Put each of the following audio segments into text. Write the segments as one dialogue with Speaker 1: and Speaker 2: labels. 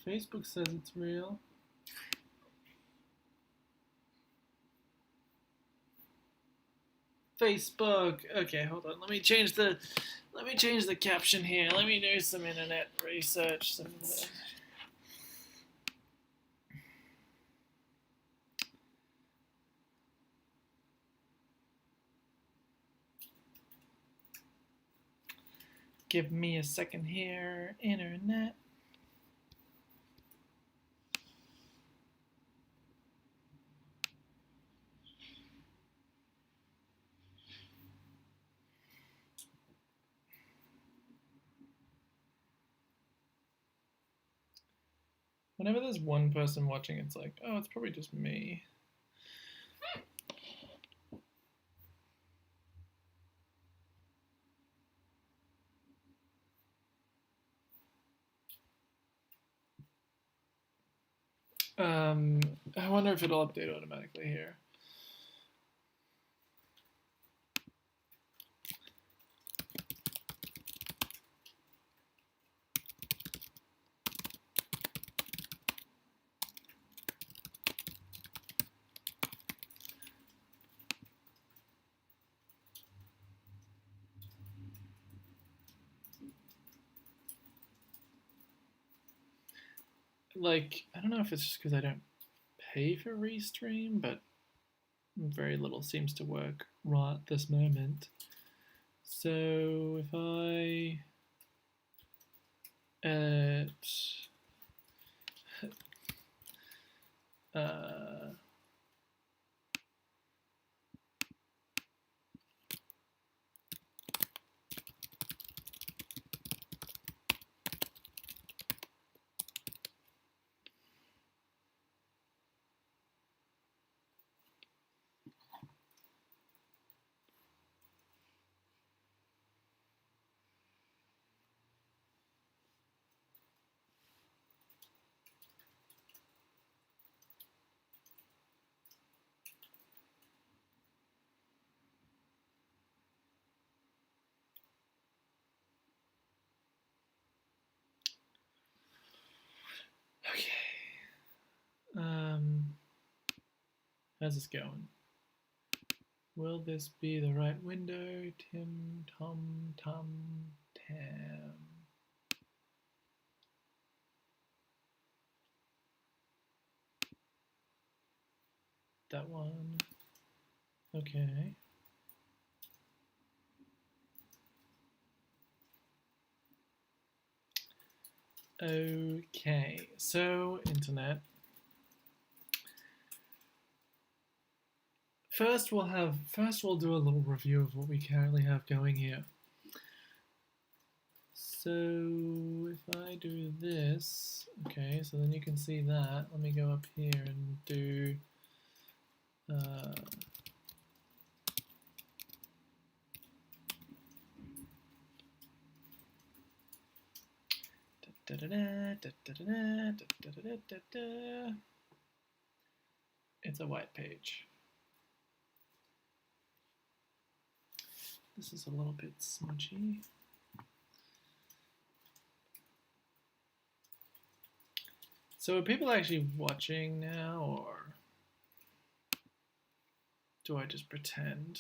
Speaker 1: Facebook says it's real. Facebook. Okay, hold on. Let me change the caption here. Let me do some internet research. Give me a second here. Internet. Whenever there's one person watching, it's like, oh, it's probably just me. I wonder if it'll update automatically here. Like, I don't know if it's just because I don't pay for Restream, but very little seems to work right this moment. So if I edit okay. How's this going? Will this be the right window? Tim, Tom, Tam. That one. Okay. Okay, so internet. First we'll do a little review of what we currently have going here. So if I do this, okay, so then you can see that. Let me go up here and do it's a white page. This is a little bit smudgy. So are people actually watching now, or do I just pretend?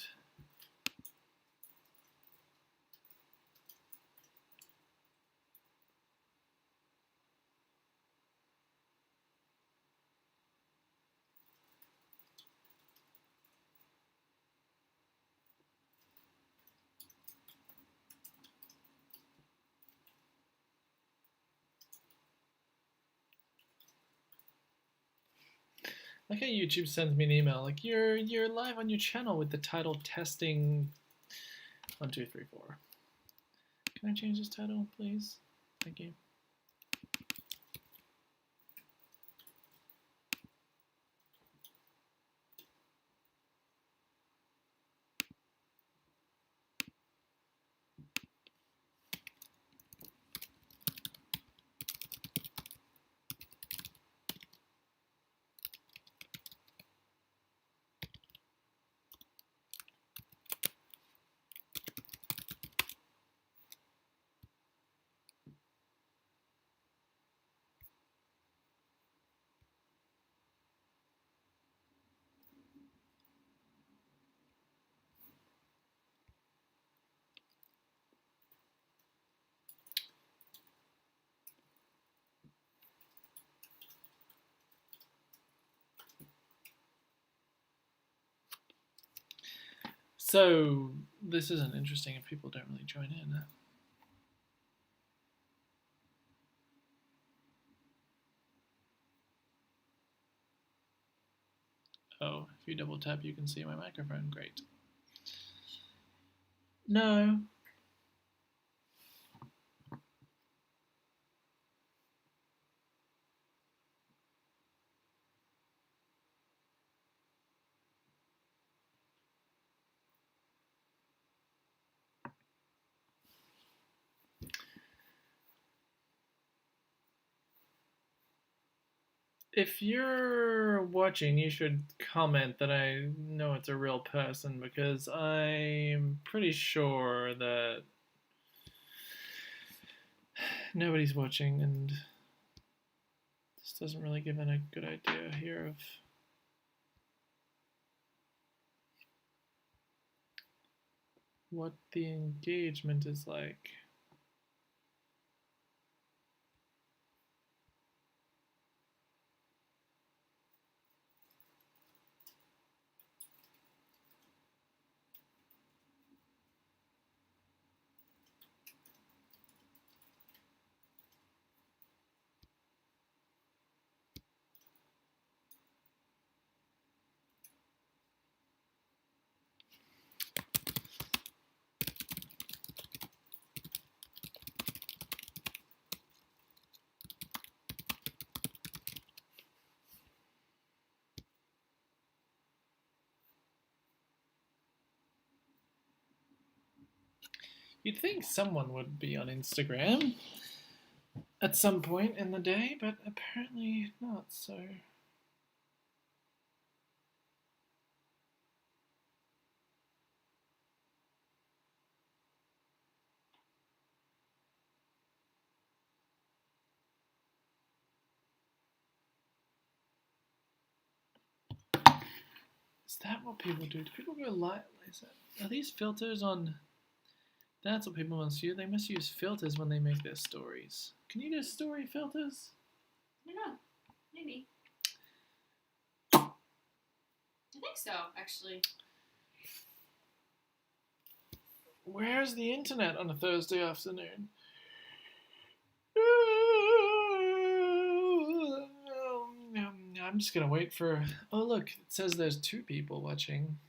Speaker 1: Like how YouTube sends me an email, like you're live on your channel with the title testing 1, 2, 3, 4. Can I change this title, please? Thank you. So this isn't interesting if people don't really join in. Oh, if you double tap, you can see my microphone. Great. No. If you're watching, you should comment that I know it's a real person because I'm pretty sure that nobody's watching and this doesn't really give a good idea here of what the engagement is like. You'd think someone would be on Instagram at some point in the day, but apparently not so. Is that what people do? Do people go live? Are these filters on? That's what people must use. They must use filters when they make their stories. Can you do story filters?
Speaker 2: I don't know. Maybe. I think so, actually.
Speaker 1: Where's the internet on a Thursday afternoon? I'm just gonna wait for. Oh, look, it says there's 2 people watching.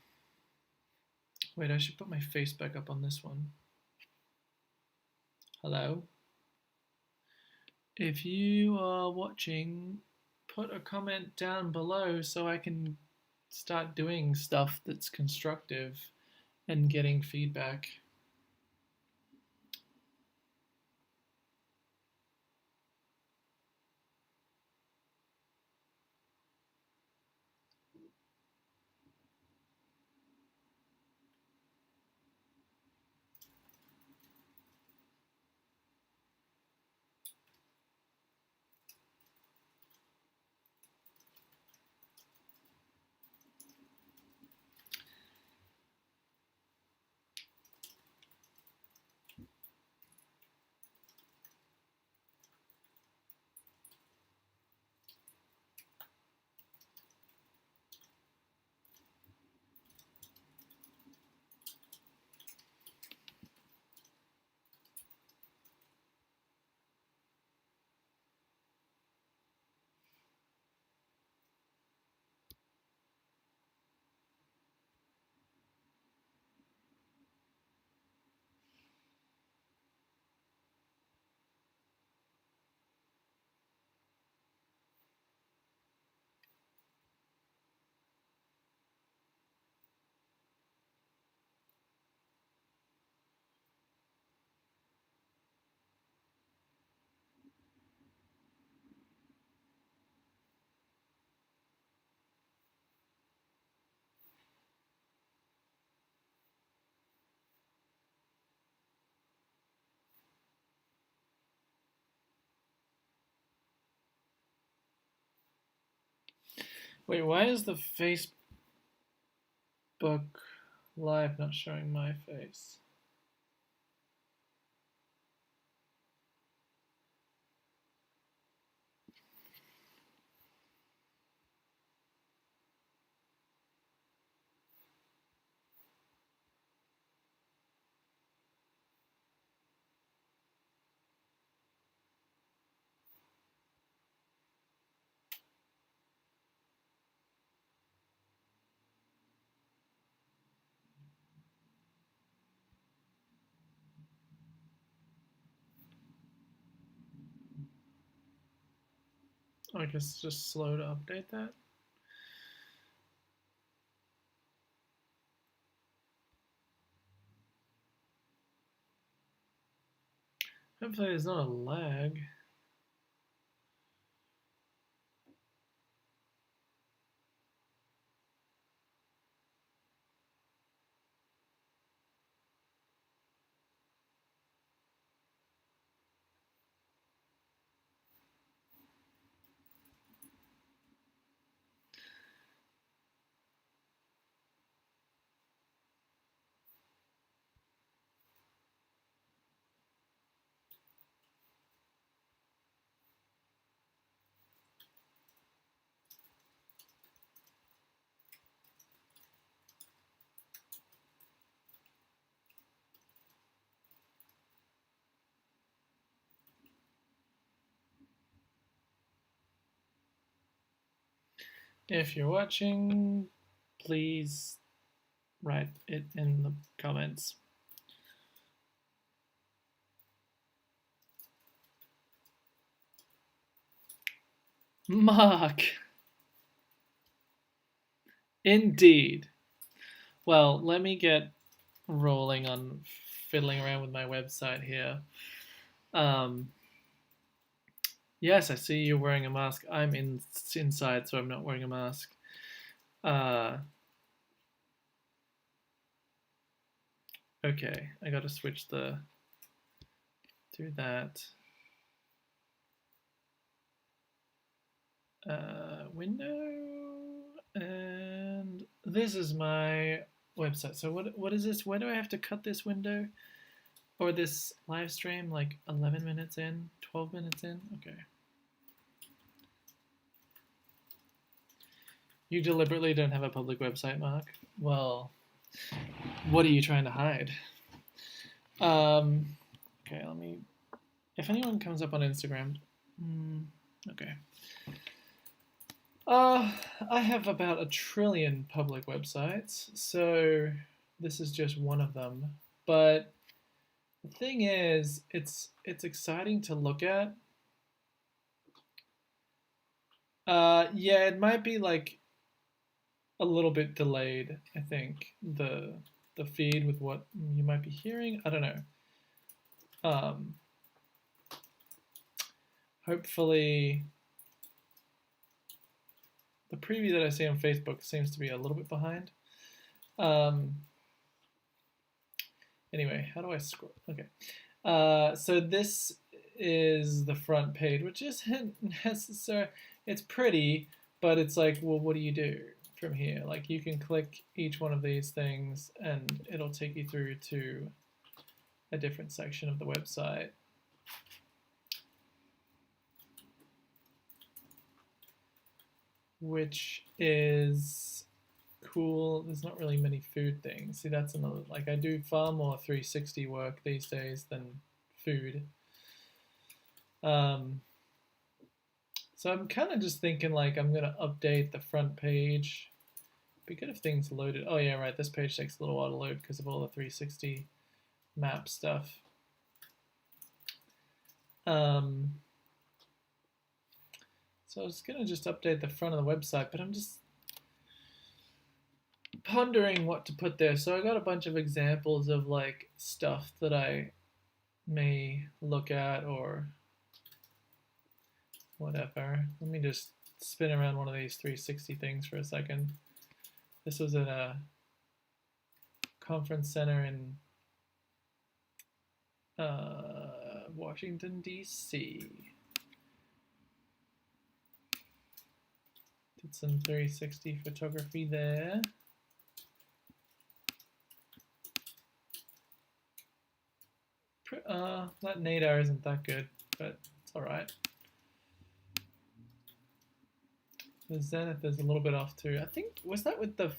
Speaker 1: Wait, I should put my face back up on this one. Hello? If you are watching, put a comment down below so I can start doing stuff that's constructive and getting feedback. Wait, why is the Facebook Live not showing my face? I guess it's just slow to update that. Hopefully there's not a lag. If you're watching, please write it in the comments. Mark! Indeed. Well, let me get rolling on fiddling around with my website here. Yes, I see you're wearing a mask. I'm inside, so I'm not wearing a mask. Okay, I gotta switch do that. Window, and this is my website. So what is this? Where do I have to cut this window? Or this live stream, like 11 minutes in, 12 minutes in? Okay. You deliberately don't have a public website, Mark? Well, what are you trying to hide? Okay, let me... If anyone comes up on Instagram... okay. I have about 1 trillion public websites, so this is just one of them. But the thing is, it's exciting to look at. Yeah, it might be like a little bit delayed, I think, the feed with what you might be hearing. I don't know. Hopefully the preview that I see on Facebook seems to be a little bit behind. Anyway, how do I scroll? Okay. So this is the front page, which isn't necessary. It's pretty, but it's like, well, what do you do from here? Like, you can click each one of these things and it'll take you through to a different section of the website. Which is cool. There's not really many food things. See, that's another, like, I do far more 360 work these days than food. So I'm kind of just thinking like I'm gonna update the front page. Be good if things loaded. Oh yeah, right. This page takes a little while to load because of all the 360 map stuff. So I was gonna just update the front of the website, but I'm just pondering what to put there. So I got a bunch of examples of like stuff that I may look at or whatever. Let me just spin around one of these 360 things for a second. This was at a conference center in Washington, D.C. Did some 360 photography there. That nadar isn't that good, but it's alright. The zenith is a little bit off too. I think, was that with the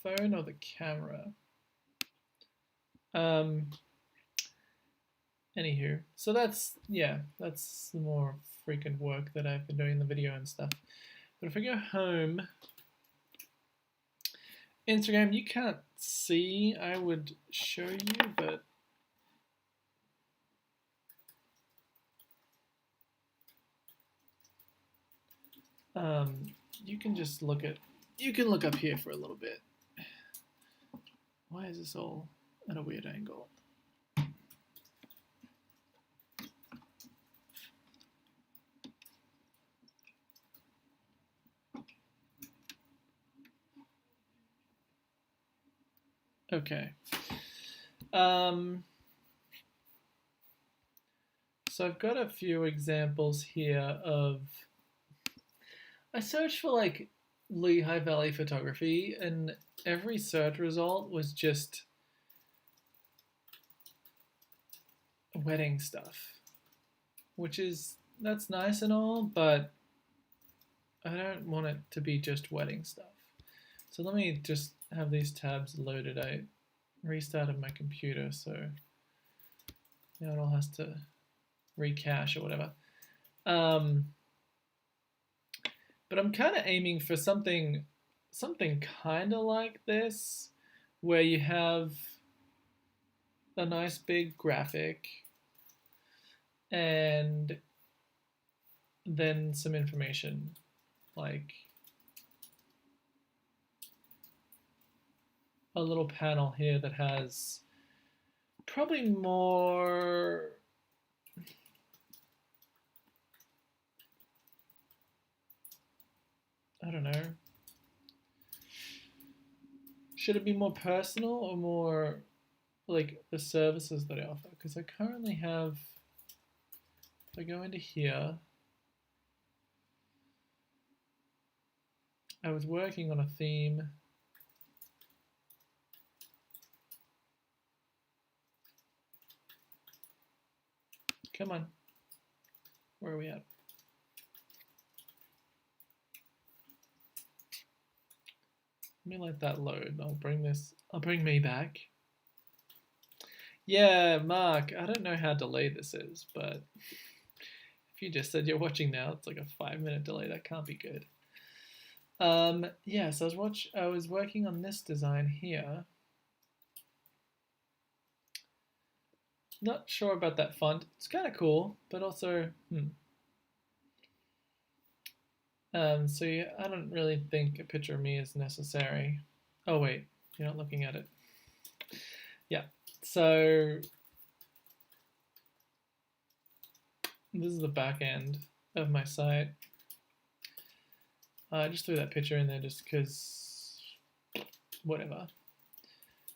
Speaker 1: phone or the camera? Anywho, so that's, yeah, that's the more frequent work that I've been doing in the video and stuff. But if I go home, Instagram, you can't see, I would show you, but You can just look at, you can look up here for a little bit. Why is this all at a weird angle? Okay. So I've got a few examples here of, I searched for like Lehigh Valley photography, and every search result was just wedding stuff, which is, that's nice and all, but I don't want it to be just wedding stuff. So let me just have these tabs loaded. I restarted my computer, so now it all has to recache or whatever. But I'm kind of aiming for something kind of like this, where you have a nice big graphic and then some information, like a little panel here that has probably more, I don't know, should it be more personal or more like the services that I offer? Because I currently have, if I go into here, I was working on a theme. Come on, where are we at? Let me let that load. I'll bring me back. Yeah, Mark, I don't know how delayed this is, but if you just said you're watching now, it's like a 5-minute delay. That can't be good. Yeah, so I was working on this design here. Not sure about that font. It's kind of cool, but also, so yeah, I don't really think a picture of me is necessary. Oh wait, you're not looking at it. Yeah, so this is the back end of my site. I just threw that picture in there just because, whatever.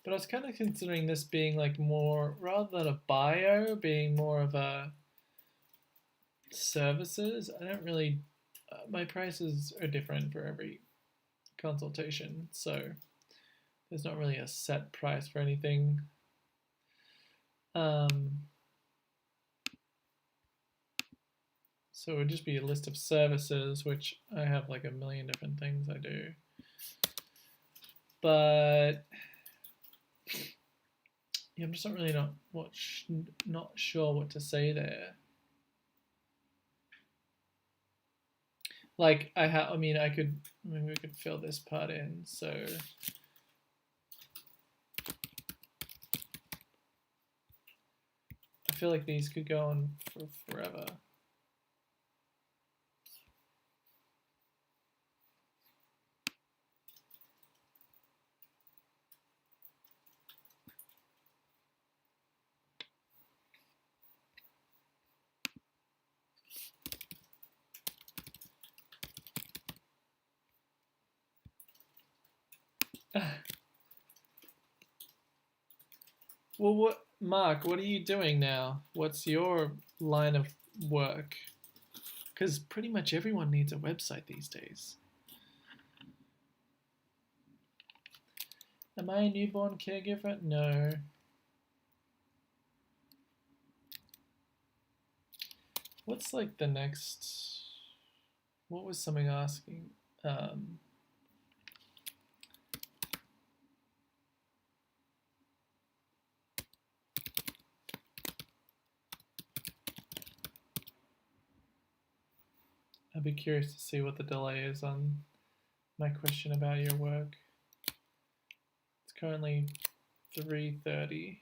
Speaker 1: But I was kind of considering this being like more, rather than a bio, being more of a services. I don't really, my prices are different for every consultation, so there's not really a set price for anything. So it would just be a list of services, which I have like a million different things I do. But yeah, I'm just not really not sure what to say there. Like I mean, maybe we could fill this part in. So I feel like these could go on for forever. Well, Mark, what are you doing now? What's your line of work? Because pretty much everyone needs a website these days. Am I a newborn caregiver? No. What's like the next? What was something asking? I'd be curious to see what the delay is on my question about your work. It's currently 3:30.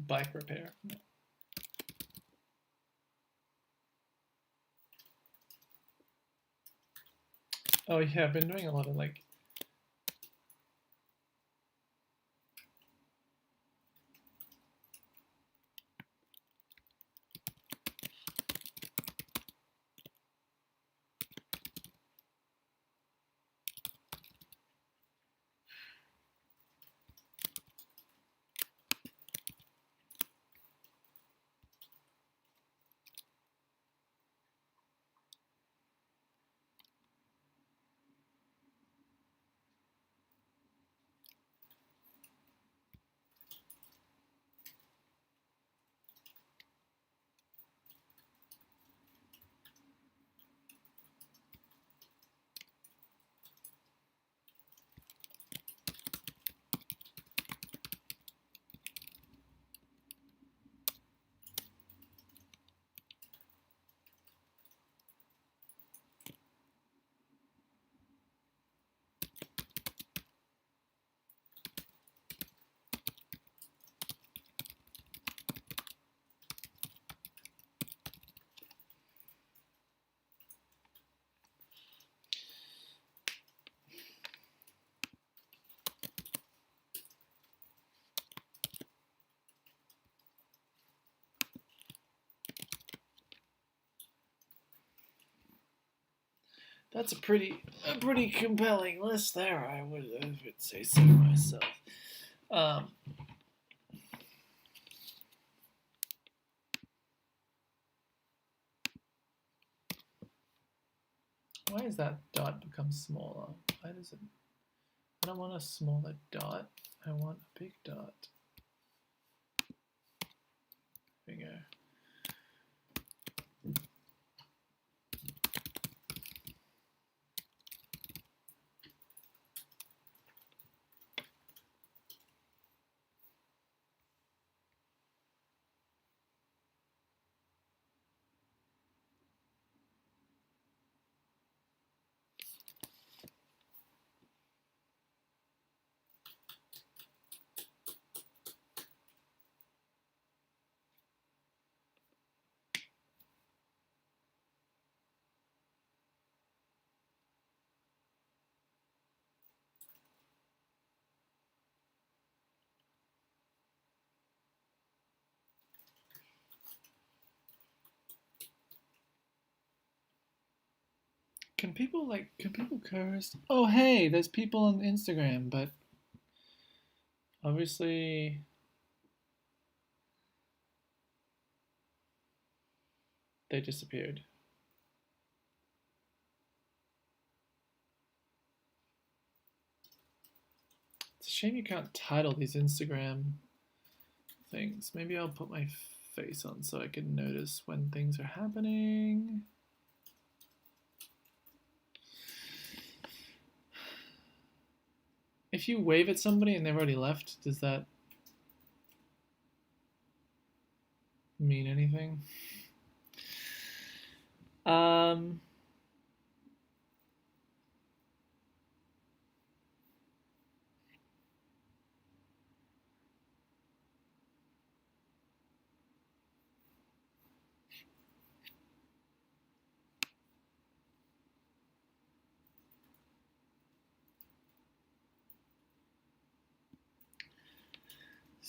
Speaker 1: bike repair. No. Oh yeah, I've been doing a lot of like that's a pretty compelling list there. I would say so myself. Why is that dot become smaller? Why does it? I don't want a smaller dot. I want a big dot. There we go. Can people curse? Oh hey, there's people on Instagram, but obviously they disappeared. It's a shame you can't title these Instagram things. Maybe I'll put my face on so I can notice when things are happening. If you wave at somebody and they've already left, does that mean anything?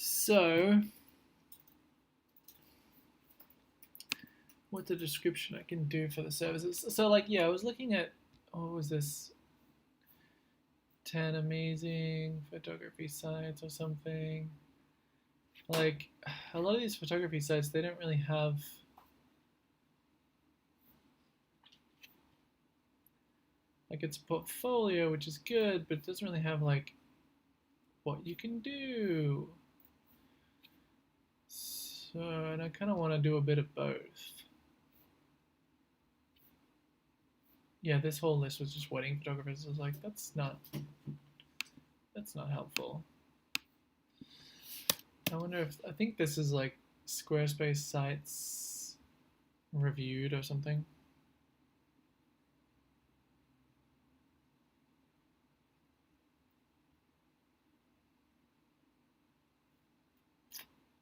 Speaker 1: So, what's the description I can do for the services? So, like, yeah, I was looking at, what was this? 10 amazing photography sites or something. Like, a lot of these photography sites, they don't really have like it's a portfolio, which is good, but it doesn't really have like what you can do. So, and I kind of want to do a bit of both. Yeah, this whole list was just wedding photographers. I was like, that's not helpful. I wonder if, I think this is like Squarespace sites reviewed or something.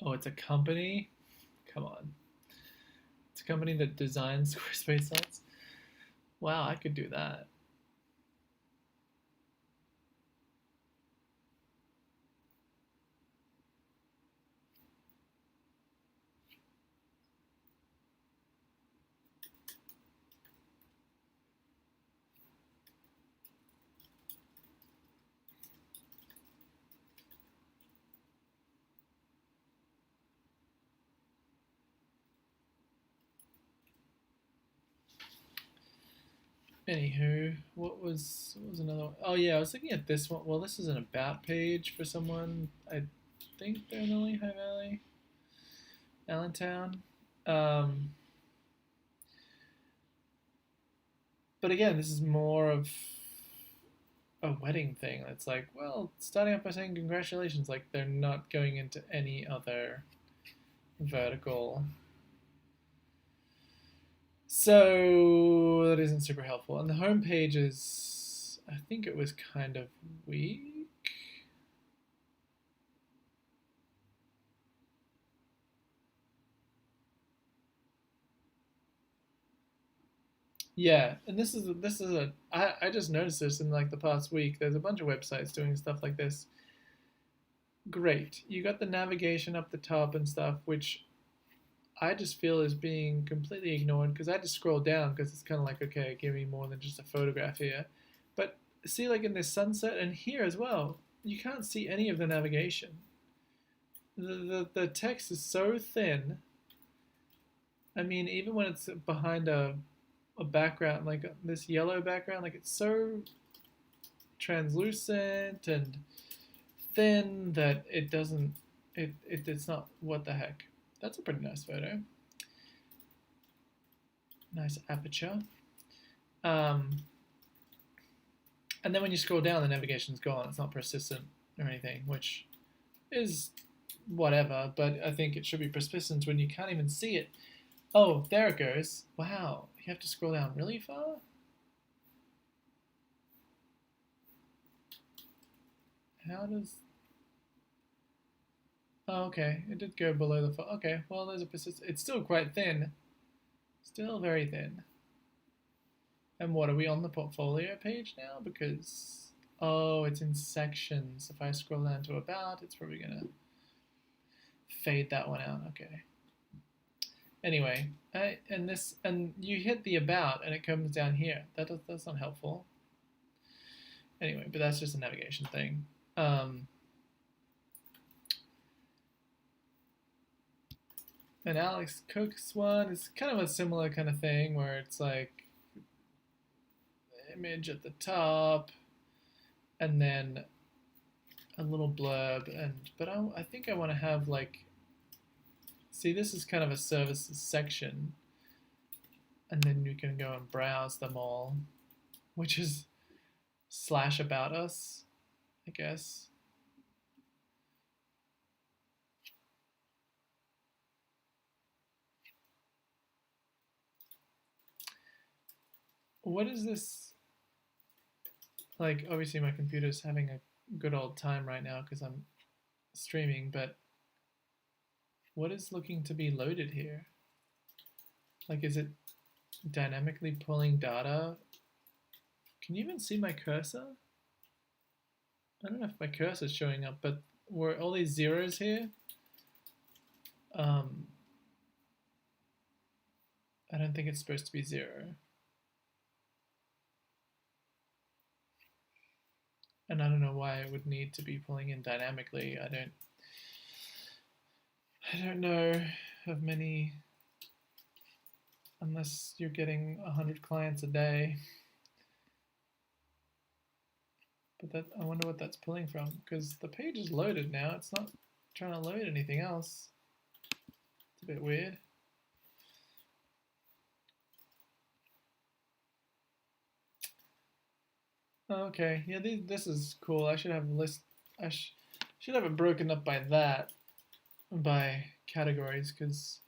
Speaker 1: Oh, it's a company? Come on. It's a company that designs Squarespace sites? Wow, I could do that. Anywho, what was another one? Oh yeah, I was looking at this one. Well, this is an about page for someone. I think they're in Lehigh Valley, Allentown. Um, but again, this is more of a wedding thing. It's like, well, starting off by saying congratulations, like they're not going into any other vertical. So that isn't super helpful. And the home page is, I think it was kind of weak. Yeah, and I just noticed this in like the past week. There's a bunch of websites doing stuff like this. Great. You got the navigation up the top and stuff, which I just feel is being completely ignored because I had to scroll down because it's kind of like, okay, give me more than just a photograph here. But see, like in this sunset and here as well, you can't see any of the navigation. The text is so thin. I mean, even when it's behind a background, like this yellow background, like it's so translucent and thin that it doesn't, it's not, what the heck. That's a pretty nice photo. Nice aperture. And then when you scroll down, the navigation's gone. It's not persistent or anything, which is whatever, but I think it should be persistent when you can't even see it. Oh, there it goes. Wow, you have to scroll down really far? How does... Oh, okay, it did go below the... Okay, well, there's a persistent... It's still quite thin. Still very thin. And what, are we on the portfolio page now? Because... Oh, it's in sections. If I scroll down to about, it's probably going to fade that one out. Okay. Anyway, and you hit the about and it comes down here. That's not helpful. Anyway, but that's just a navigation thing. And Alex Cook's one is kind of a similar kind of thing where it's like image at the top and then a little blurb but I think I want to have like, see, this is kind of a services section and then you can go and browse them all, which is / about us, I guess. What is this? Like, obviously my computer's having a good old time right now because I'm streaming, but what is looking to be loaded here? Like, is it dynamically pulling data? Can you even see my cursor? I don't know if my cursor's showing up, but were all these zeros here? I don't think it's supposed to be 0. And I don't know why it would need to be pulling in dynamically. I don't know of many, unless you're getting 100 clients a day. But that, I wonder what that's pulling from, because the page is loaded now. It's not trying to load anything else. It's a bit weird. Okay, yeah, this is cool. I should have a list. Should have it broken up by that, by categories, because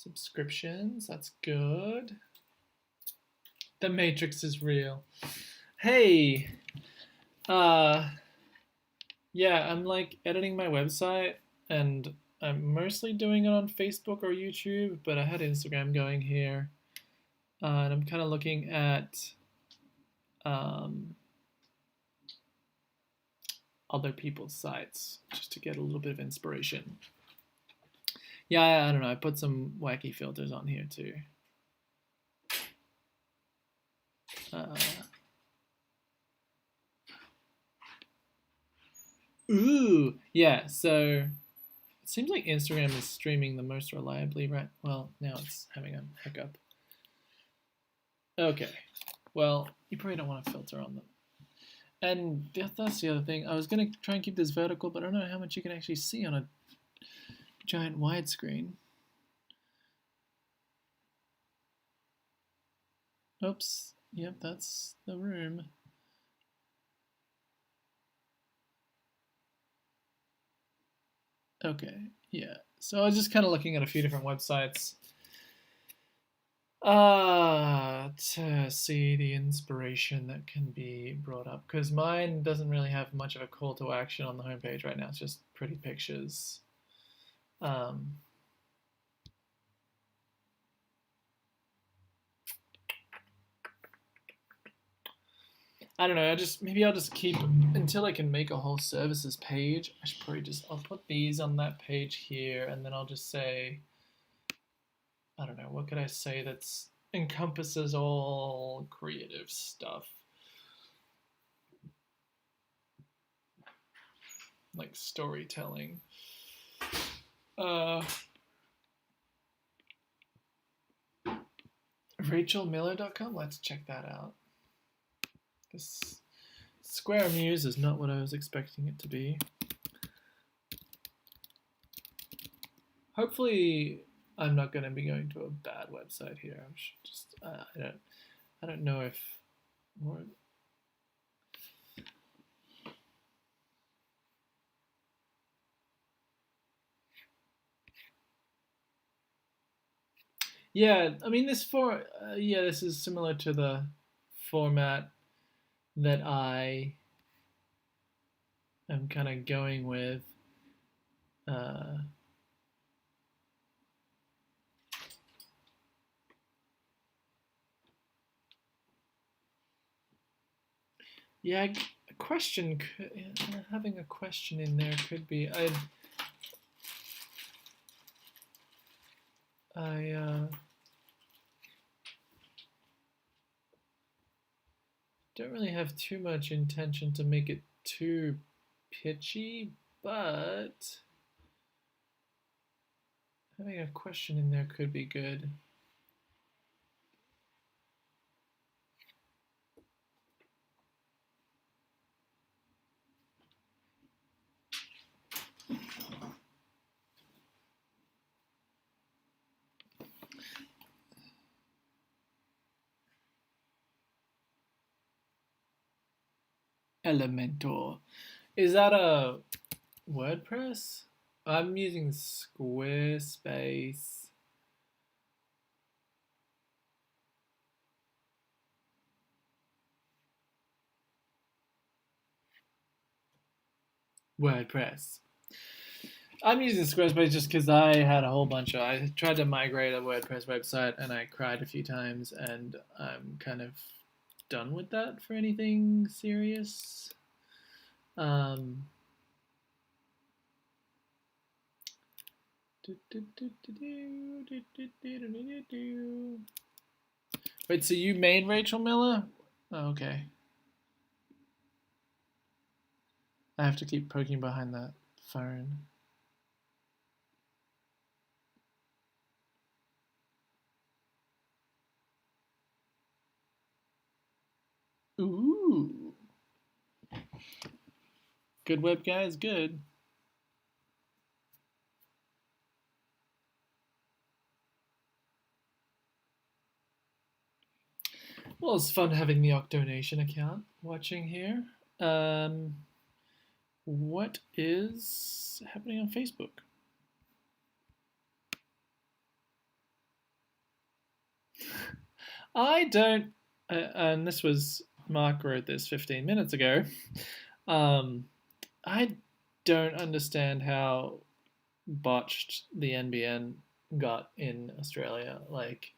Speaker 1: Subscriptions, that's good. The Matrix is real. Hey, uh, yeah, I'm like editing my website and I'm mostly doing it on Facebook or YouTube, but I had Instagram going here. And I'm kind of looking at um, other people's sites just to get a little bit of inspiration. Yeah, I don't know. I put some wacky filters on here too. Ooh, yeah. So it seems like Instagram is streaming the most reliably, right? Well, now it's having a hiccup. Okay. Well, you probably don't want to filter on them. And that's the other thing. I was going to try and keep this vertical, but I don't know how much you can actually see on a giant widescreen. Oops. Yep, that's the room. Okay, yeah. So I was just kind of looking at a few different websites to see the inspiration that can be brought up. Because mine doesn't really have much of a call to action on the homepage right now. It's just pretty pictures. I don't know. Maybe I'll just keep until I can make a whole services page. I should probably I'll put these on that page here, and then I'll just say, I don't know, what could I say that's encompasses all creative stuff, like storytelling. RachelMiller.com. Let's check that out. This Square Muse is not what I was expecting it to be. Hopefully, I'm not going to be going to a bad website here. I should just I don't know if more. Yeah, I mean this this is similar to the format that I am kind of going with. Yeah, a question having a question in there could be I don't really have too much intention to make it too pitchy, but having a question in there could be good. Elementor. Is that a WordPress? I'm using Squarespace. WordPress. I'm using Squarespace just because I had a whole bunch of. I tried to migrate a WordPress website and I cried a few times, and I'm kind of done with that for anything serious. Wait, so you made Rachel Miller? Oh, okay. I have to keep poking behind that phone. Ooh. Good web guy is good. Well, it's fun having the Octonation account watching here. What is happening on Facebook? I don't, and this was Mark wrote this 15 minutes ago. Um, I don't understand how botched the NBN got in Australia. Like,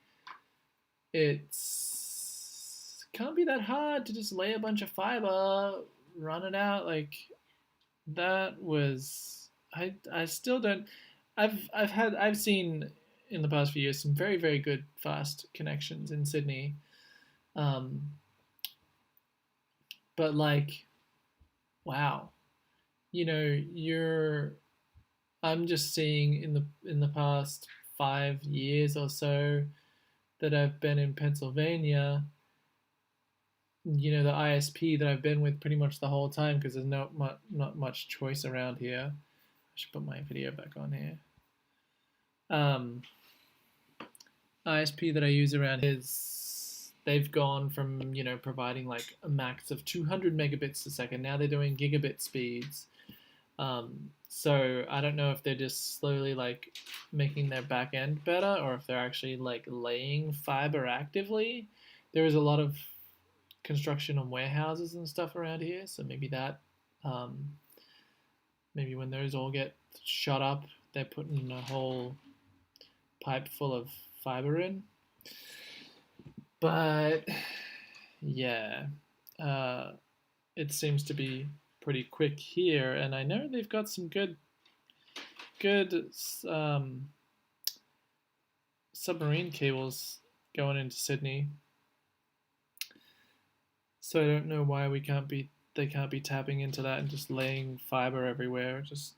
Speaker 1: it's can't be that hard to just lay a bunch of fiber, run it out. Like, that was I still don't. I've seen in the past few years some very very good fast connections in Sydney, um, but like wow, you're I'm just seeing in the past 5 years or so that I've been in Pennsylvania. The ISP that I've been with pretty much the whole time because there's not much choice around here. I should put my video back on here. Um, ISP that I use around is they've gone from providing like a max of 200 megabits a second. Now they're doing gigabit speeds. So I don't know if they're just slowly like making their back end better or if they're actually like laying fiber actively. There is a lot of construction on warehouses and stuff around here, so maybe that um, maybe when those all get shut up, they're putting a whole pipe full of fiber in. But yeah, it seems to be pretty quick here, and I know they've got some good submarine cables going into Sydney. So I don't know why they can't be tapping into that and just laying fiber everywhere. Just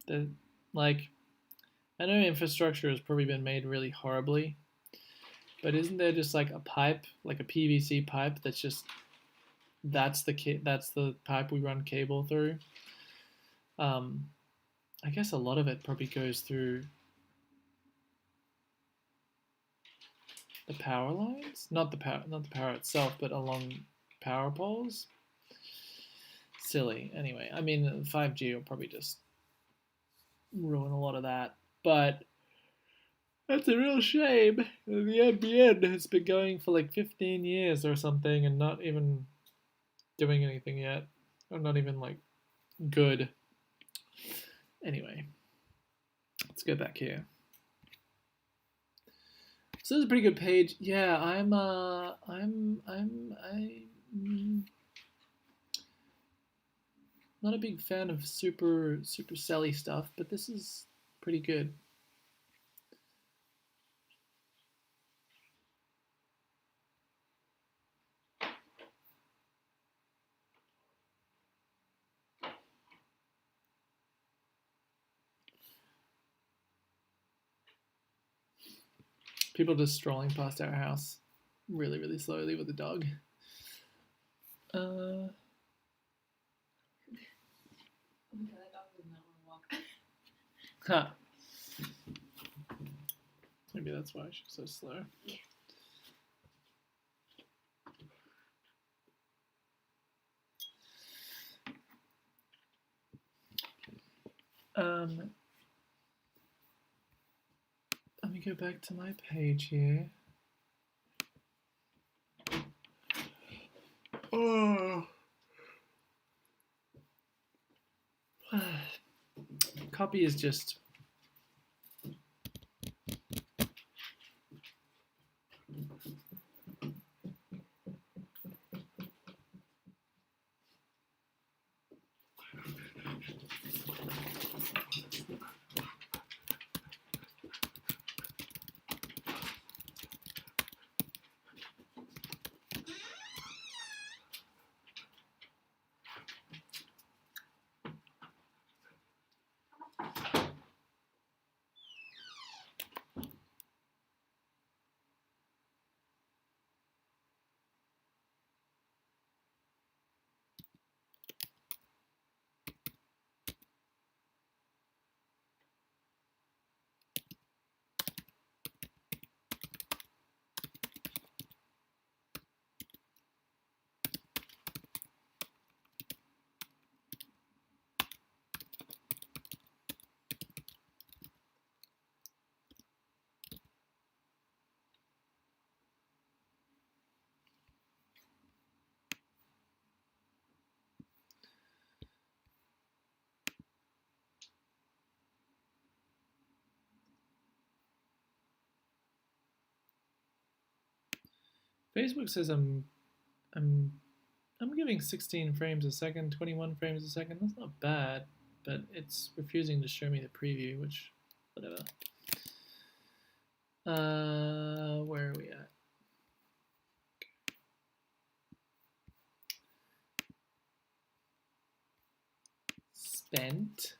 Speaker 1: the like I know infrastructure has probably been made really horribly, but isn't there just like a pipe, like a PVC pipe that's the pipe we run cable through? I guess a lot of it probably goes through the power lines, not the power itself, but along power poles. Silly. Anyway, I mean, 5G will probably just ruin a lot of that, but that's a real shame. The NBN has been going for like 15 years or something and not even doing anything yet, or not even like good. Anyway, let's go back here. So this is a pretty good page. Yeah, I'm not a big fan of super selly stuff, but this is pretty good. People just strolling past our house really, really slowly with a dog.
Speaker 2: Oh my god, that dog does not want to walk.
Speaker 1: Huh. Maybe that's why she's so slow.
Speaker 2: Yeah.
Speaker 1: Let me go back to my page here. Oh. Copy is just Facebook says I'm giving 16 frames a second, 21 frames a second. That's not bad, but it's refusing to show me the preview, which, whatever. Where are we at? Spent.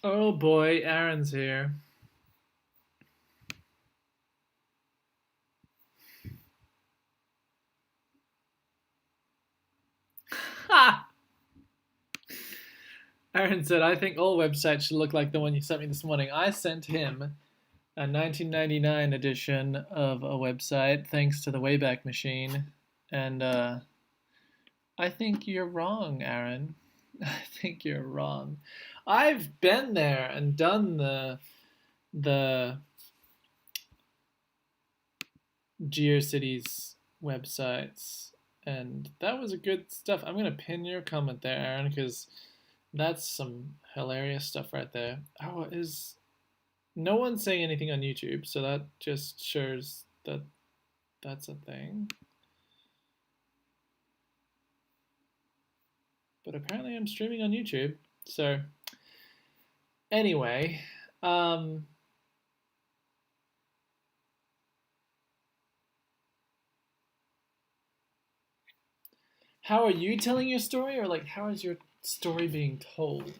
Speaker 1: Oh boy, Aaron's here. Ha! Aaron said, I think all websites should look like the one you sent me this morning. I sent him a 1999 edition of a website thanks to the Wayback Machine. And I think you're wrong, Aaron. I think you're wrong. I've been there and done the GeoCities websites, and that was a good stuff. I'm gonna pin your comment there, Aaron, because that's some hilarious stuff right there. Oh, is no one saying anything on YouTube, so that just shows that that's a thing. But apparently I'm streaming on YouTube. So anyway, how are you telling your story, or like how is your story being told?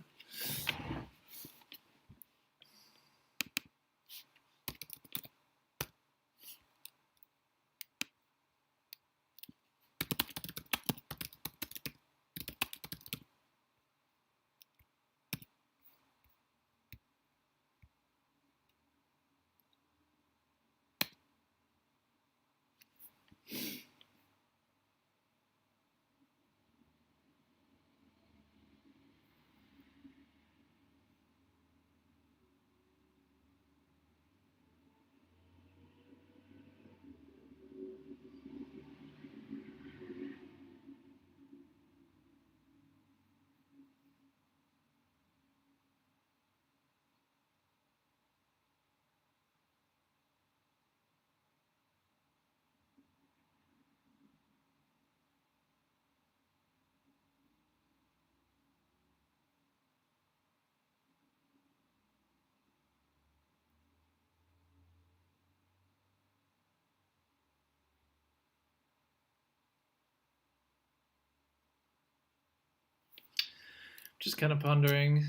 Speaker 1: Just kind of pondering.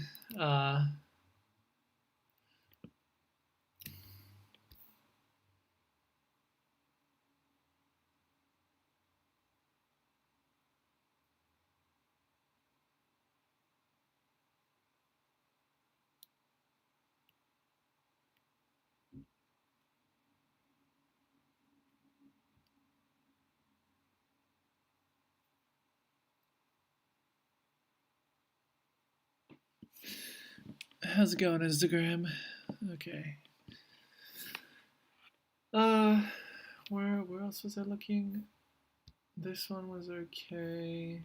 Speaker 1: How's it going, Instagram? Okay. Where else was I looking? This one was okay.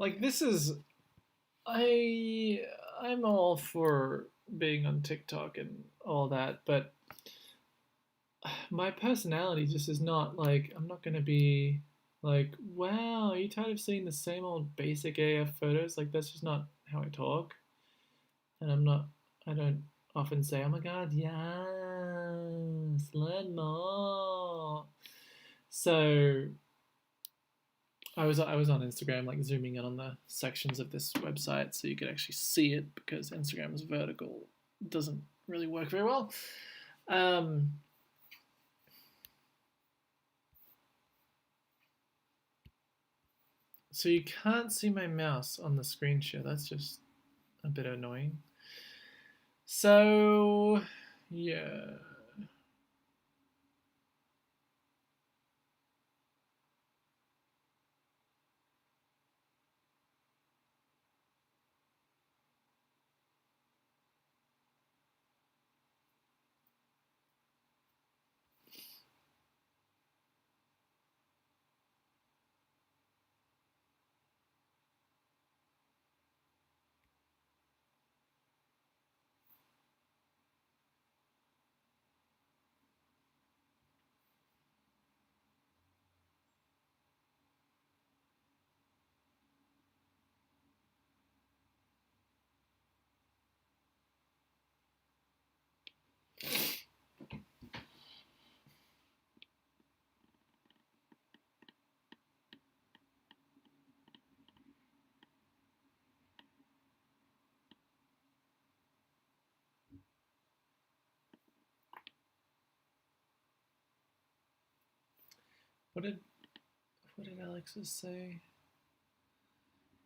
Speaker 1: Like this is I'm all for being on TikTok and all that, but my personality just is not like I'm not gonna be like, wow, are you tired of seeing the same old basic AF photos? Like that's just not how I talk. And I don't often say, oh my god, yes, learn more. So I was on Instagram like zooming in on the sections of this website so you could actually see it because Instagram's vertical doesn't really work very well. Um, so you can't see my mouse on the screen share. That's just a bit annoying. So yeah. What did what did Alexis say?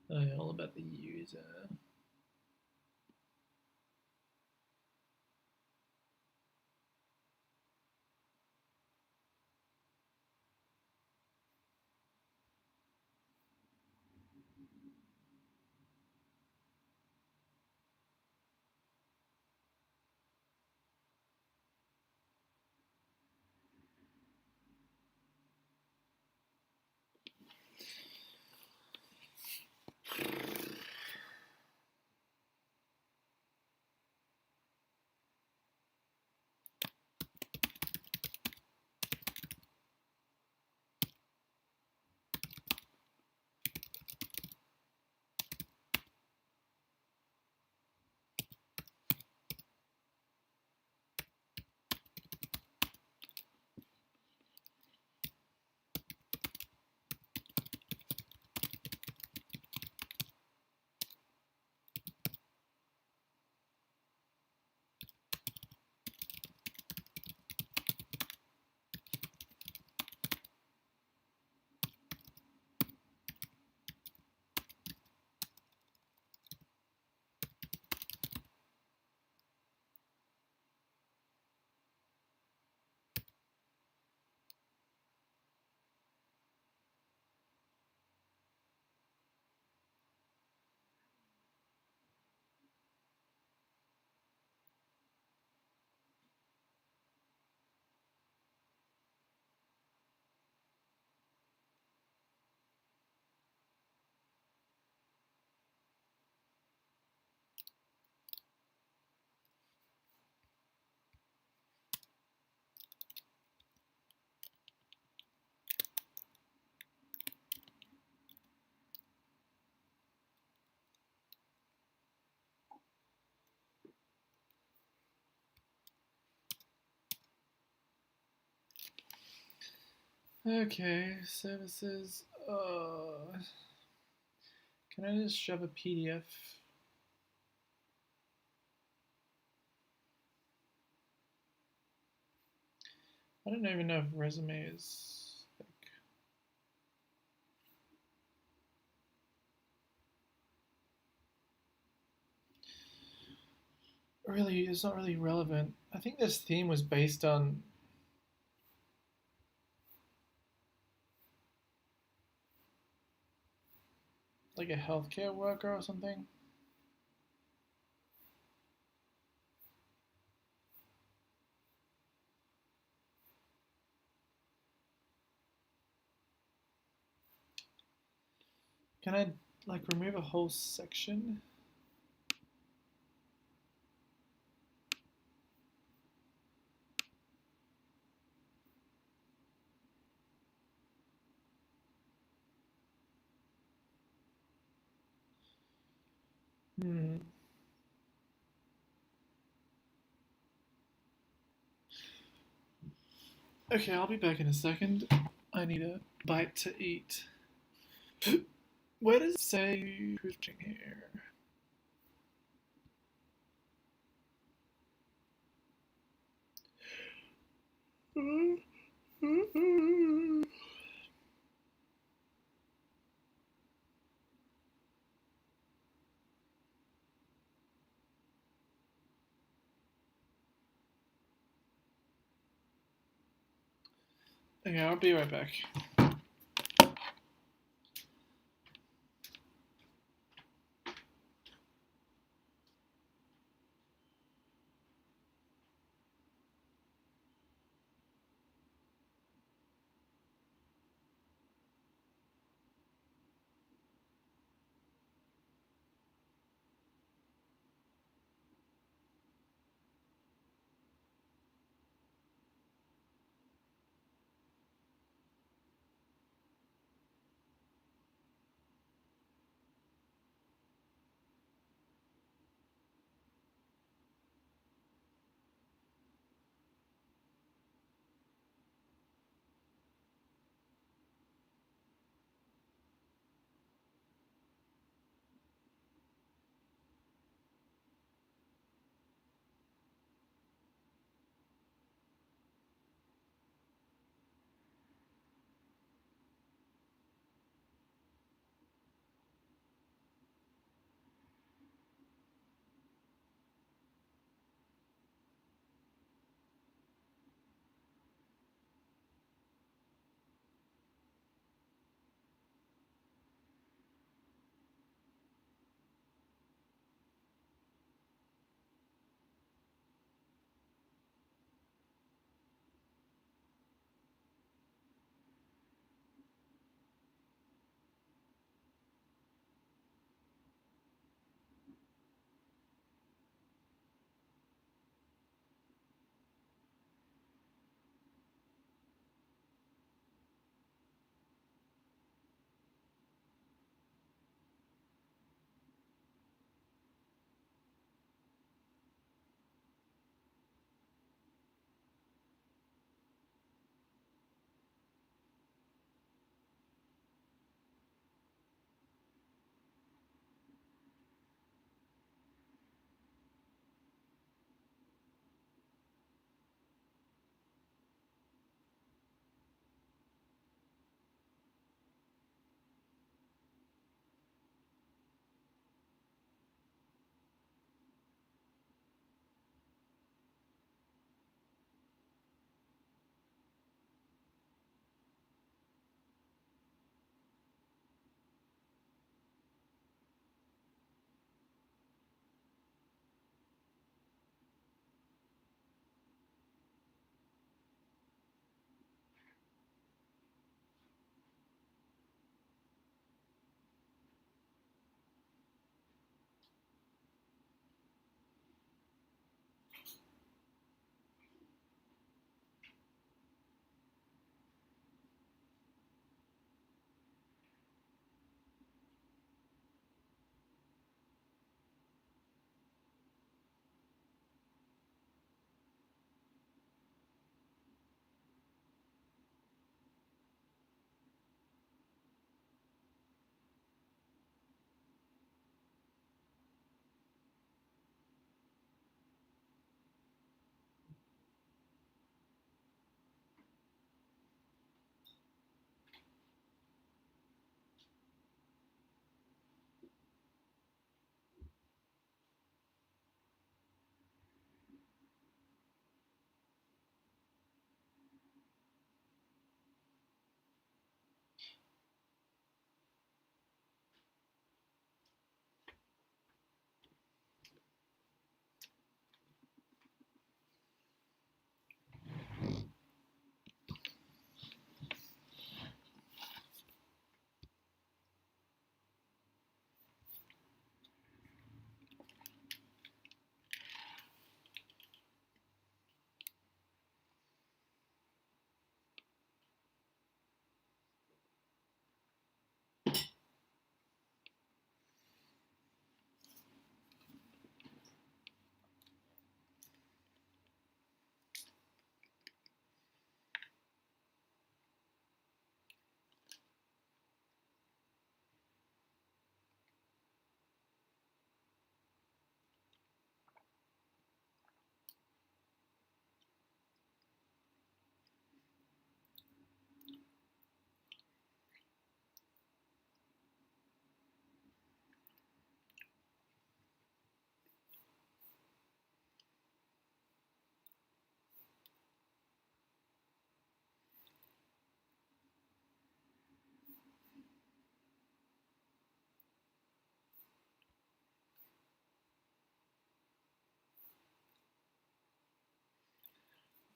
Speaker 1: Oh yeah, all about the user. Okay, services. Can I just shove a PDF? I don't even know if resume is like. really, it's not really relevant. I think this theme was based on like a healthcare worker or something. Can I like remove a whole section? Hmm. Okay, I'll be back in a second. I need a bite to eat. Where does it say pushing here? Okay, I'll be right back.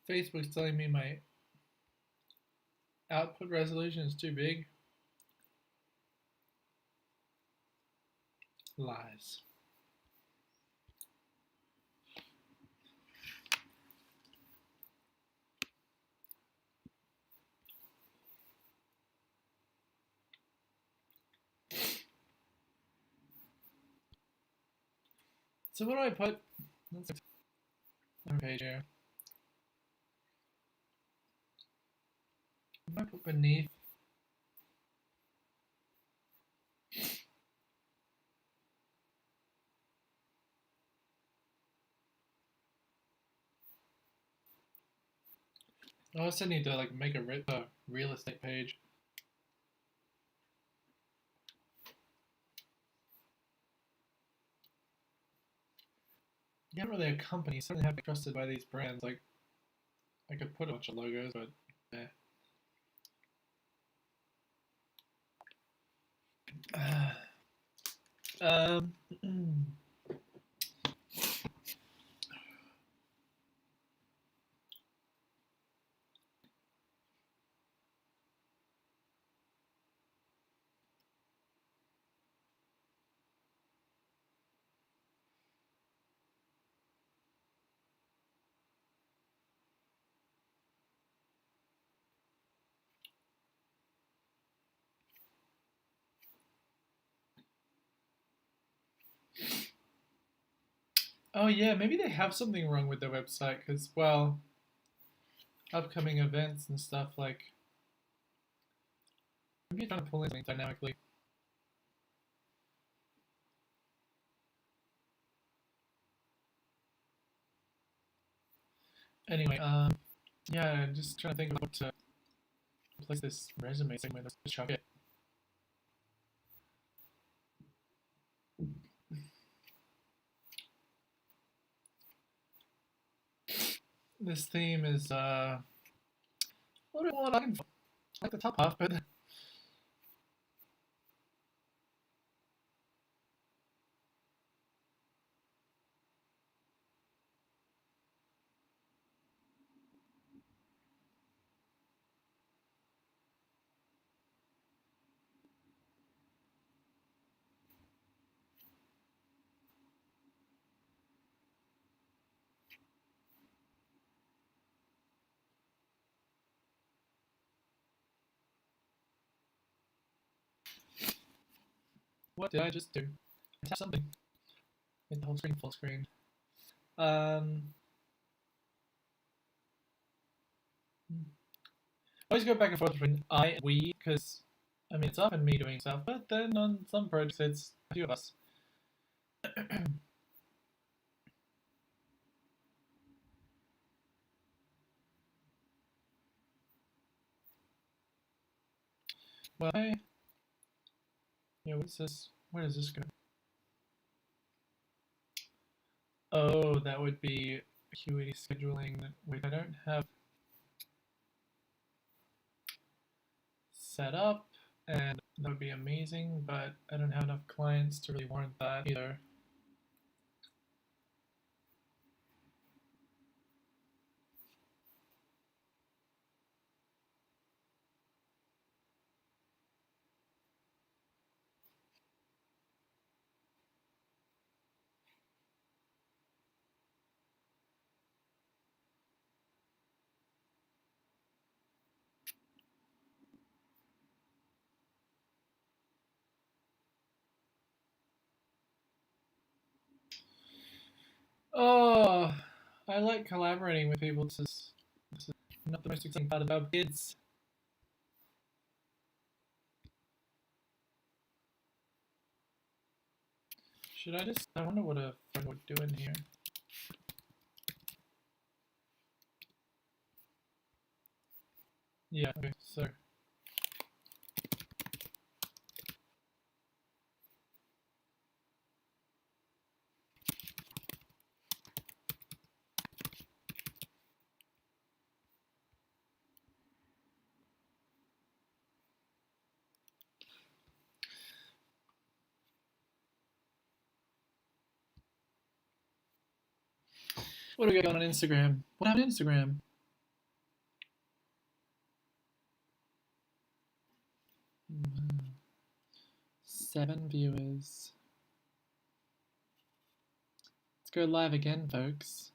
Speaker 1: Facebook's telling me my output resolution is too big. Lies. So what do I put? Let's on page here. What do I put beneath? I also need to like make a real estate page. Not really a company, so I don't have to be trusted by these brands. Like I could put a bunch of logos, but um, oh yeah, maybe they have something wrong with their website because, well, upcoming events and stuff like maybe you're trying to pull in something dynamically. Anyway, yeah, just trying to think of what to replace this resume segment. Let's just chuck it. This theme is what do I want? I like the top half, but what did I just do? I tapped something. Made the whole screen full screen. I always go back and forth between I and we because I mean it's often me doing stuff, but then on some projects it's a few of us. Well, yeah, what's this? Where does this go? Oh, that would be Acuity scheduling, which I don't have set up, and that would be amazing, but I don't have enough clients to really warrant that either. Oh, I like collaborating with people. This is not the most exciting part about kids. Should I just? I wonder what a friend would do in here. Yeah. Okay. So. What do we got on Instagram? What happened on Instagram? 7 viewers. Let's go live again, folks.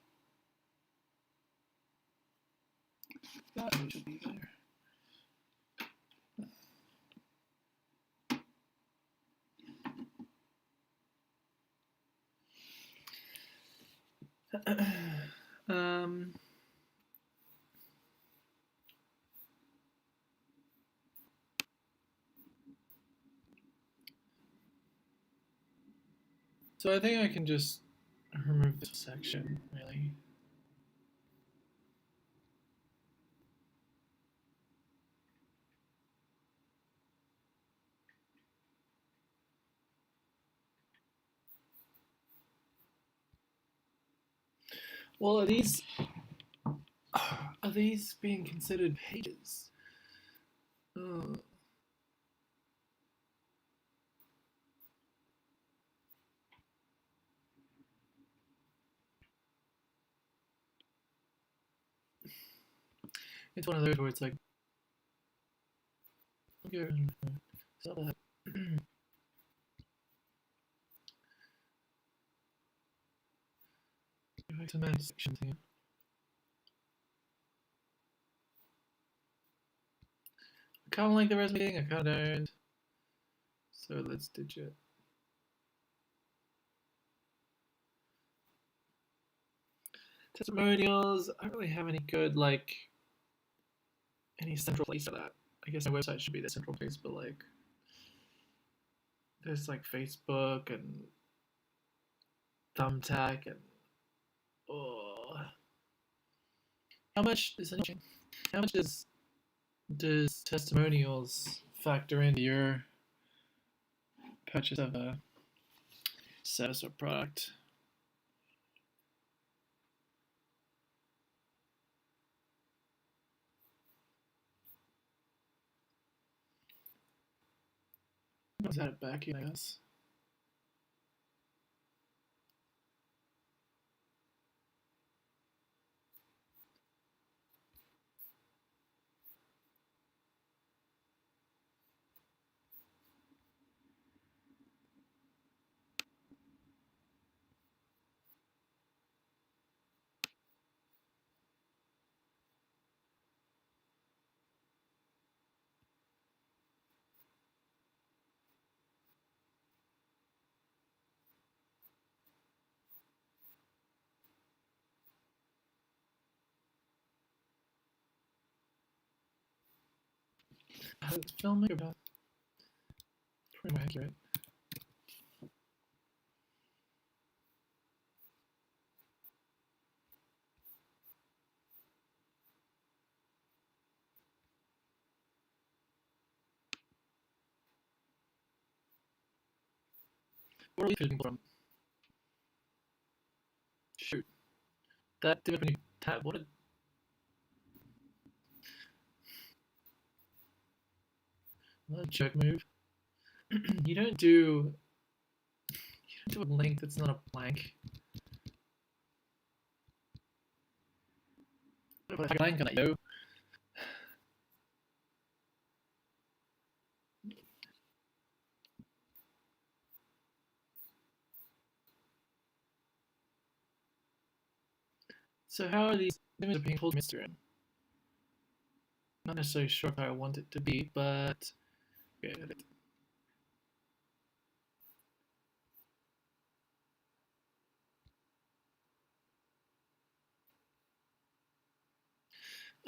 Speaker 1: That should be there. So I think I can just remove this section, really. Well, are these being considered pages? It's one of those where it's like, okay, so that. To manage sections here. I kind of like the resume, I kind of don't. So let's ditch it. Testimonials, I don't really have any good, like, any central place for that. I guess my website should be the central place, but like, there's like Facebook and Thumbtack and how much does testimonials factor into your purchase of a service or product? Is that back here, I guess? It's filming about pretty accurate. Where are we filming from? Shoot. That did when you tab. What a jerk move. You don't do a link that's not a blank. Put a blank on it, yo. So how are these images being pulled from Instagram? Not necessarily sure if I want it to be, but okay, edit.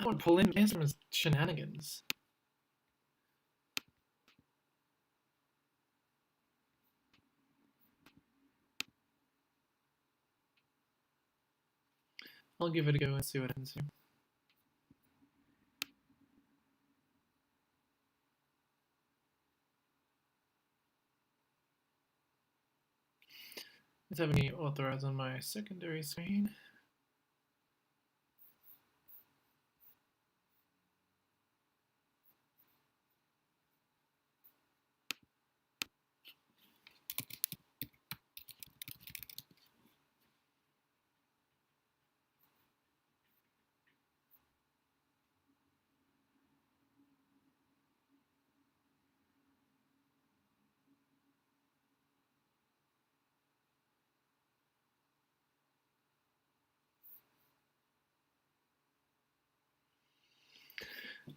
Speaker 1: I want to pull in Instagram's shenanigans. I'll give it a go and see what happens here. Let's have any authorize on my secondary screen.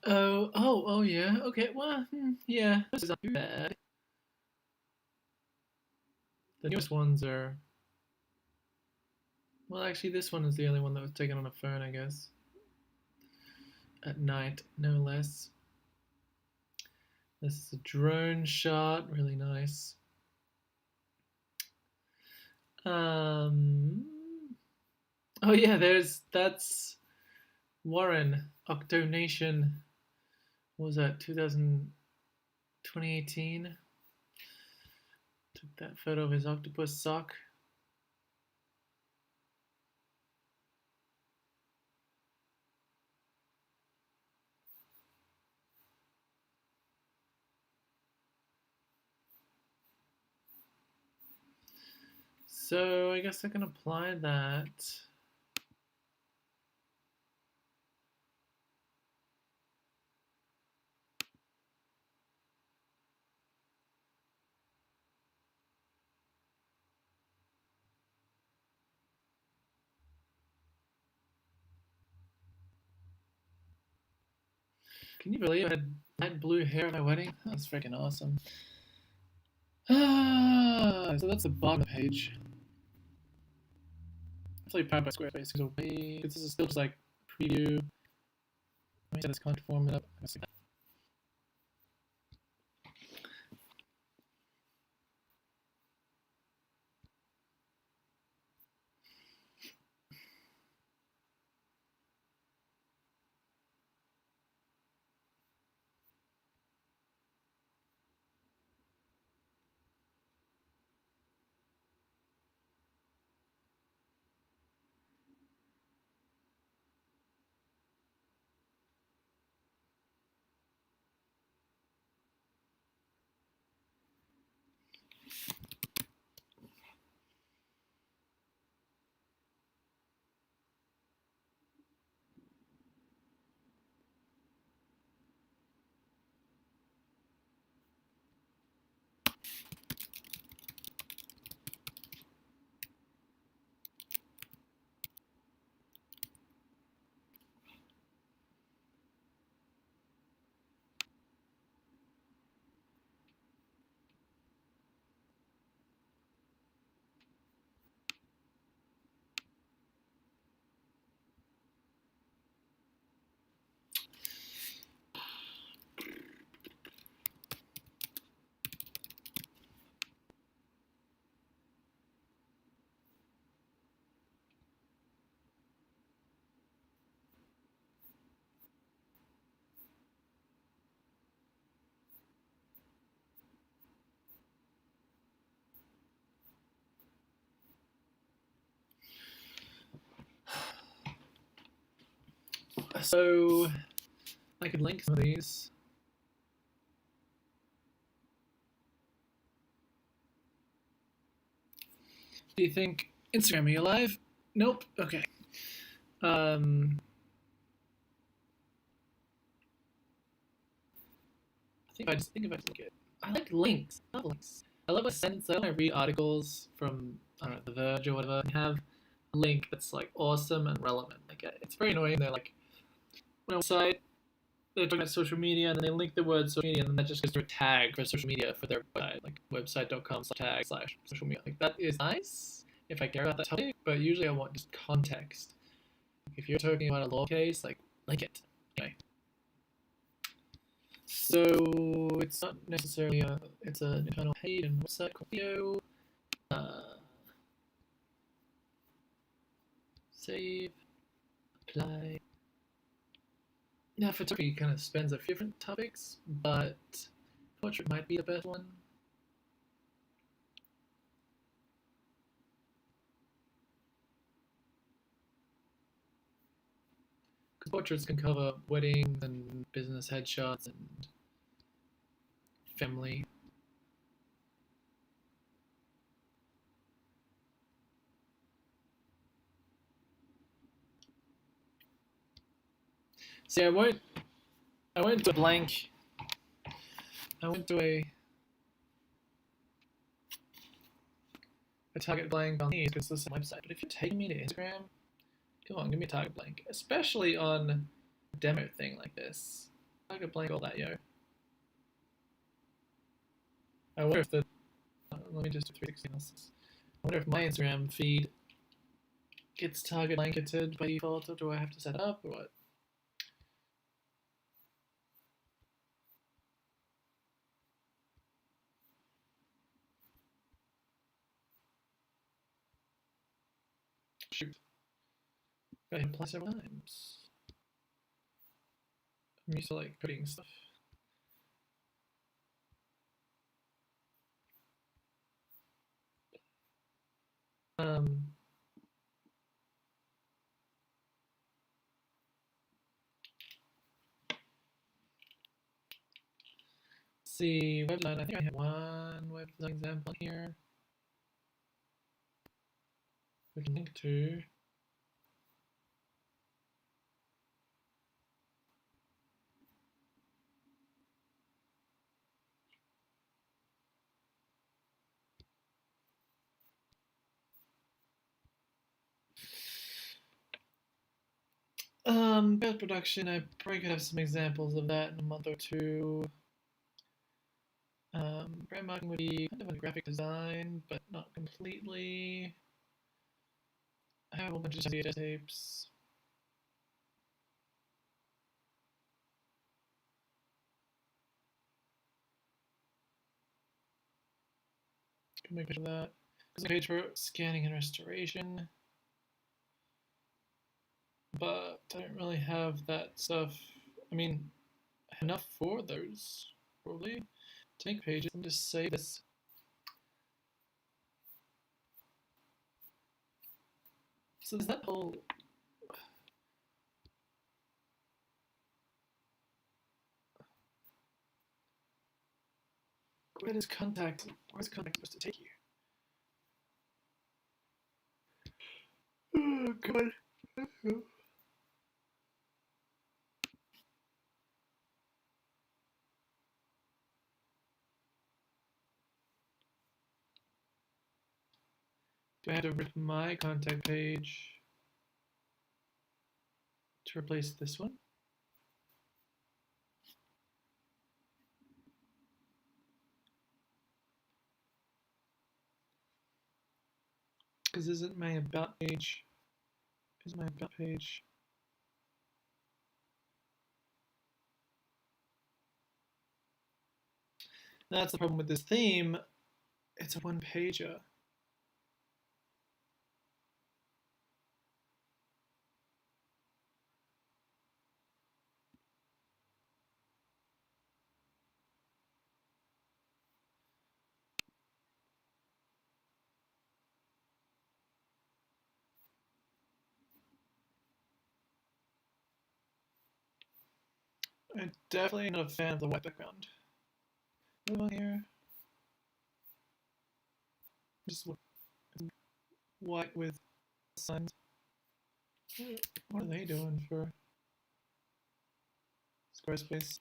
Speaker 1: Oh, yeah. Okay, well, yeah. This is not too bad. The newest ones are. Well, actually, this one is the only one that was taken on a phone, I guess. At night, no less. This is a drone shot, really nice. Um. Oh yeah, that's Warren Octonation. What was that? 2018. Took that photo of his octopus sock. So I guess I can apply that. Can you believe I had light blue hair at my wedding? That's freaking awesome. So that's the bottom of the page. Definitely powered by Squarespace. So this is still just like preview. Let me set this content form up. So I could link some of these. Do you think Instagram, are you alive? Nope. Okay. I think if I just look at, I like links, not links. I love a sentence. When I read articles from I don't know, The Verge or whatever, and have a link that's like awesome and relevant. Like it's very annoying. They're like on a website, they're talking about social media, and then they link the word social media, and then that just goes to a tag for social media for their website, like website.com/tag/social media. Like that is nice if I care about that topic, but usually I want just context. If you're talking about a law case, like link it. Okay. So it's not necessarily it's an internal page and website called Theo. Save, apply. Now photography kind of spans a few different topics, but portrait might be the best one. Because portraits can cover weddings and business headshots and family. See, I won't do a blank. I went to a target blank on these because this is a website. But if you're taking me to Instagram, come on, give me a target blank, especially on a demo thing like this. I could blank all that, yo. I wonder if the let me just do 360 analysis. I wonder if my Instagram feed gets target blanketed by default, or do I have to set it up, or what? Shoot. Gotta apply several times. I'm used to like putting stuff. Um, see, web design. I think I have one web design example here. We can link to. Post production. I probably could have some examples of that in a month or two. Brand marketing would be kind of a graphic design, but not completely. I have a whole bunch of VHS tapes. Can make a picture of that. There's a page for scanning and restoration, but I don't really have that stuff. I mean, I have enough for those, probably, to make pages. Let me just save this. So there's that whole. Where's contact supposed to take you? Oh, God. Do I have to rip my contact page to replace this one? Because isn't my about page? Is my about page? That's the problem with this theme. It's a one pager. I'm definitely not a fan of the white background. Move on here. Just white with signs. What are they doing for Squarespace?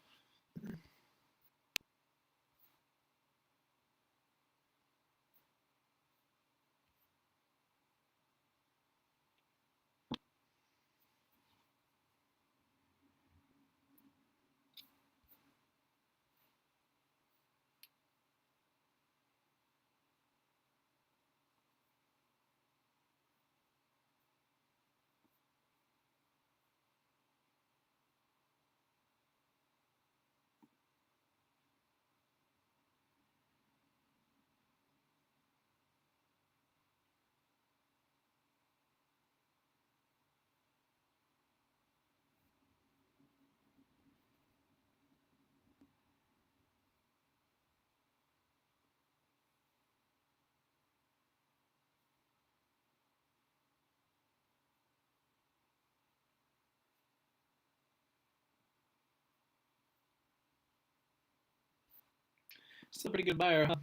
Speaker 1: Still a pretty good buyer, huh?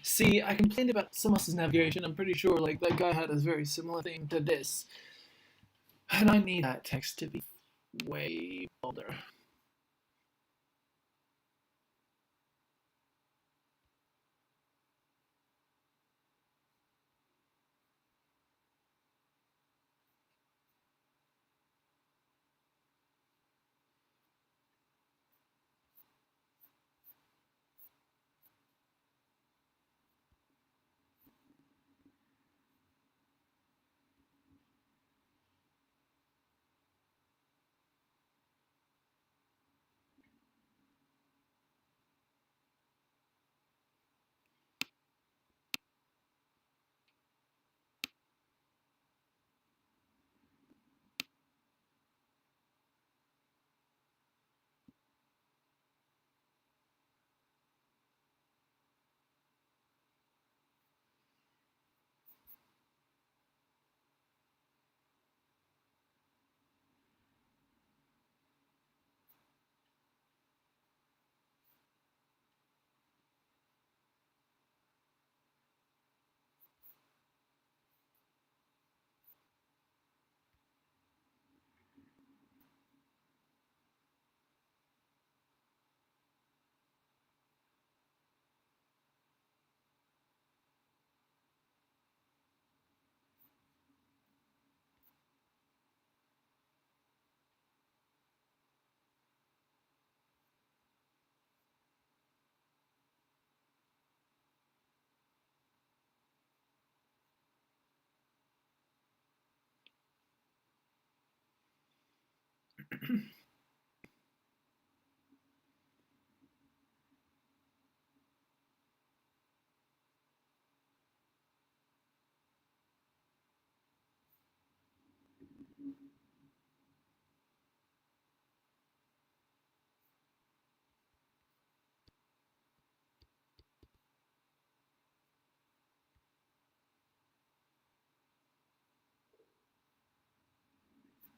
Speaker 1: See, I complained about someone else's navigation. I'm pretty sure like that guy had a very similar thing to this. And I need that text to be way bolder.